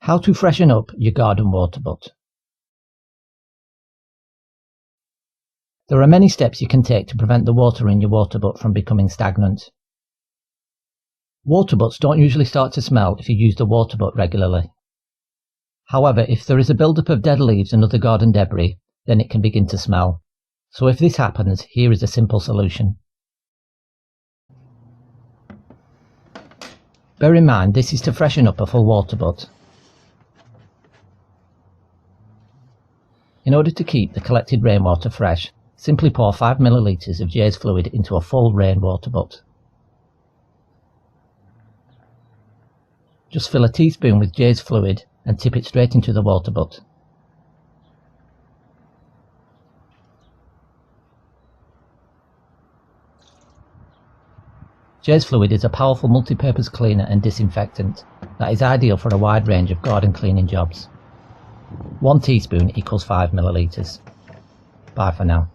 How to freshen up your garden water butt. There are many steps you can take to prevent the water in your water butt from becoming stagnant. Water butts don't usually start to smell if you use the water butt regularly. However, if there is a build-up of dead leaves and other garden debris, then it can begin to smell. So if this happens, here is a simple solution. Bear in mind this is to freshen up a full water butt. In order to keep the collected rainwater fresh, simply pour 5 ml of jeyes fluid into a full rainwater butt. Just fill a teaspoon with jeyes fluid and tip it straight into the water butt. Jeyes fluid is a powerful multi-purpose cleaner and disinfectant that is ideal for a wide range of garden cleaning jobs. 1 teaspoon equals 5 ml. Bye for now.